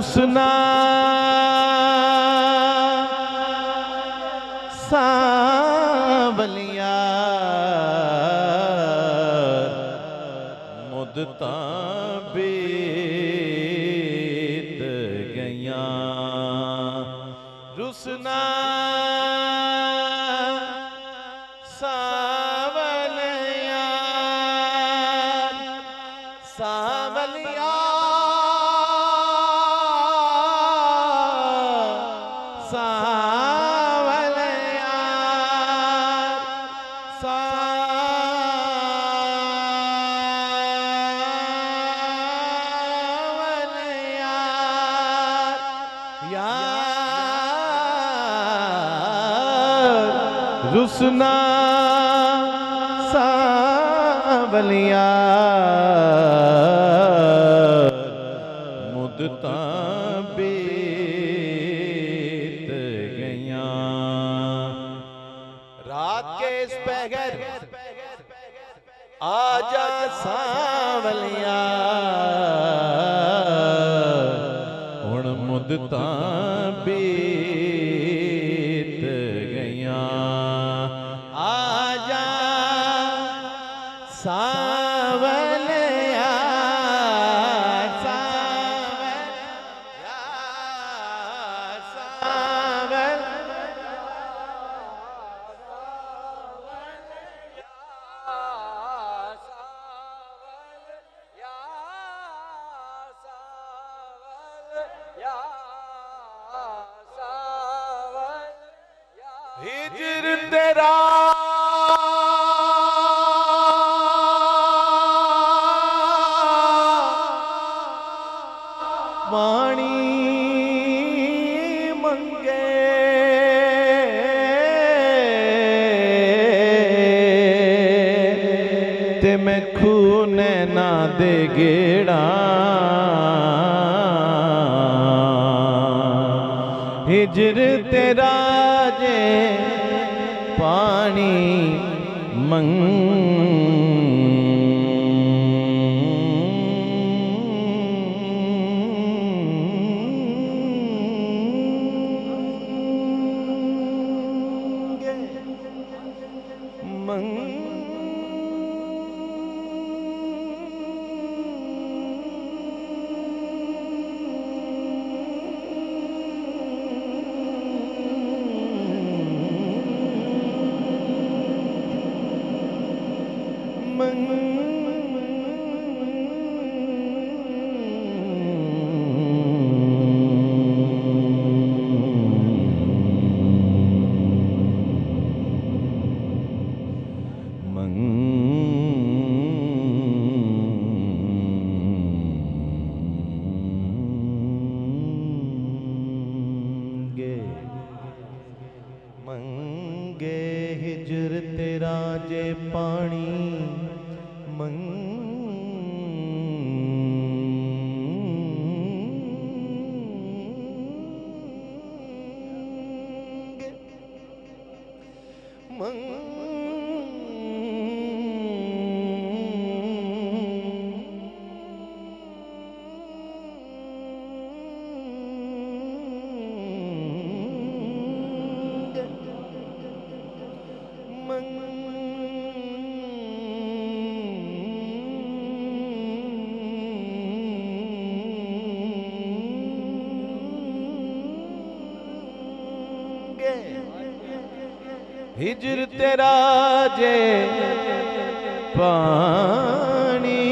रुसना सावलिया मुद्दता बीत गया रुसना सावलिया सावलिया सावलिया सावलिया यार रुसना सावलिया मुद्दता बीत गया रात के इस पहर आजा सावलिया हुण मुद्दता बीत गया आजा सावलिया सावलिया हिजर तेरा पानी मंगे ते मैं खून ना दे गेड़ा हिजर तेरा जे पानी मंगे हिजर तेरा जे पानी हिजर तेरा जे पानी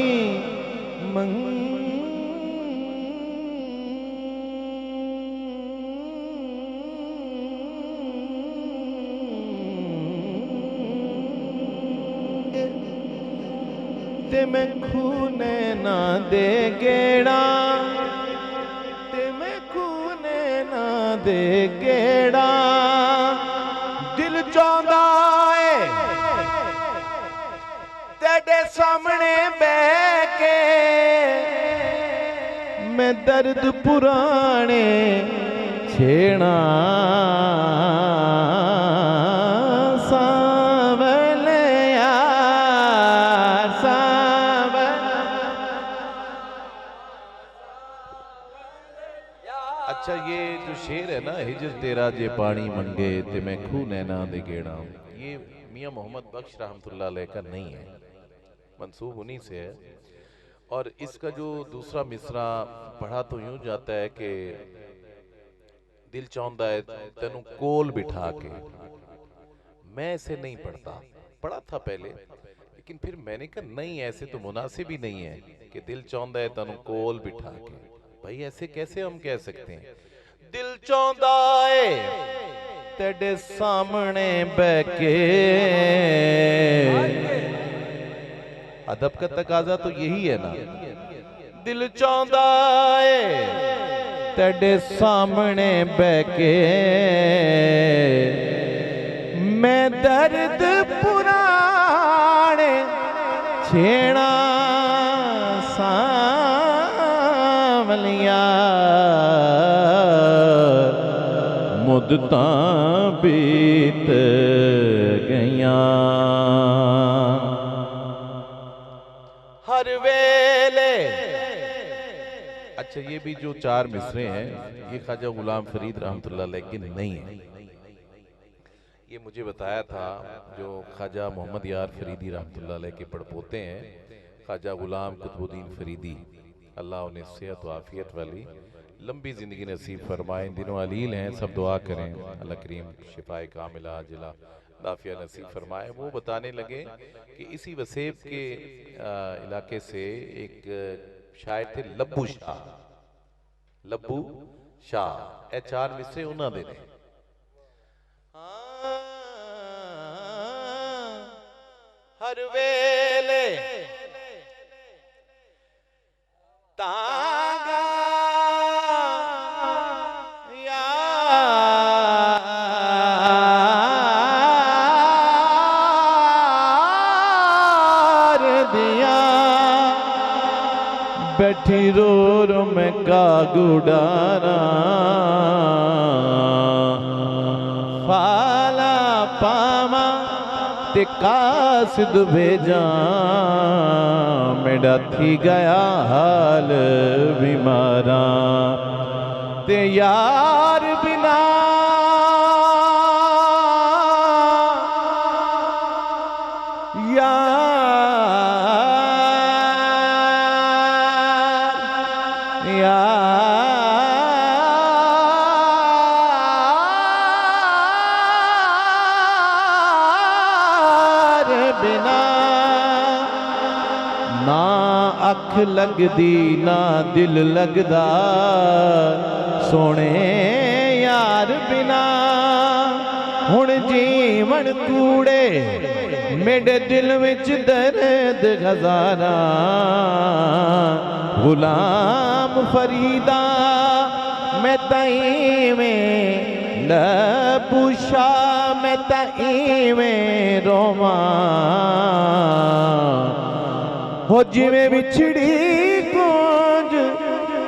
ते मैं खूने ना दे गेड़ा ते मैं खूने ना दे गेड़ा दिल चाहता है तेरे सामने बह के मैं दर्द पुराने छेड़ा सावलिया सावलिया अच्छा, ये जो शेर है ना, हिजर तेरा जे पानी मंगे ते मैं खू नैना दे गेड़ा, ये मियाँ मोहम्मद बख्श रहमतुल्लाह अलैह का नहीं है, मंसूब उन्हीं से है। और इसका जो दूसरा मिसरा पढ़ा तो यूं जाता है कि दिल चाहता है तेनू कोल बिठा के। मैं इसे नहीं पढ़ता, पढ़ा था पहले, लेकिन फिर मैंने कहा नहीं, ऐसे तो मुनासिब ही नहीं है कि दिल चाहता है तेनू कोल बिठा के। भाई ऐसे कैसे हम कह सकते हैं? दिल चाहता है तेरे सामने बैके, अदब का तकाजा तो यही है ना। दिल चाहता है तेरे सामने बैके, मैं दर्द पुराने छेड़ा सांवलिया, मुद्दतां बीत गईयां, हर वेले। अच्छा, ये भी जो चार मिसरे हैं ये ख्वाजा गुलाम फरीद रहमतुल्लाह अलैह के नहीं है, ये मुझे बताया था जो ख्वाजा मोहम्मद यार फरीदी रहमतुल्लाह अलैह के पड़पोते हैं, ख्वाजा गुलाम कुतुबुद्दीन फरीदी, अल्लाह उन्हें सेहत व आफियत वाली लंबी ज़िंदगी नसीब फरमाए। इन दिनों अलील हैं, सब दुआ करें अल्लाह करीम शिफाए कामिला जिला लाफिया नसीब फरमाए। वो बताने लगे कि इसी वसेब के इलाके से एक शायर थे लब्बू शाह, लब्बू शाह, ए चार मिसरे उन्होंने ने। हर वेले तागा यार दिया, बैठी रो रो मैं का गुडारा, फाला पामा ते कासिद भेजा, मेरा थी गया हाल बीमारा, ते यार बिना बिना ना अख लगदी ना दिल लगदा, सोने यार बिना हुण जीवन कूड़े, मेरे दिल विच दर्द हज़ारा, गुलाम फरीदा मैं ताई में लब्बू शाह, मैं ताई में रोमा, हो जिवें बिछड़ी गूंज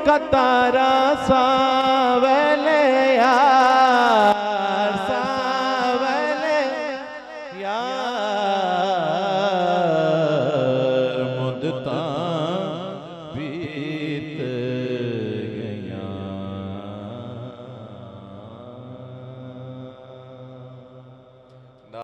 कतारा सावले यार, सावले यार, मुद्दतां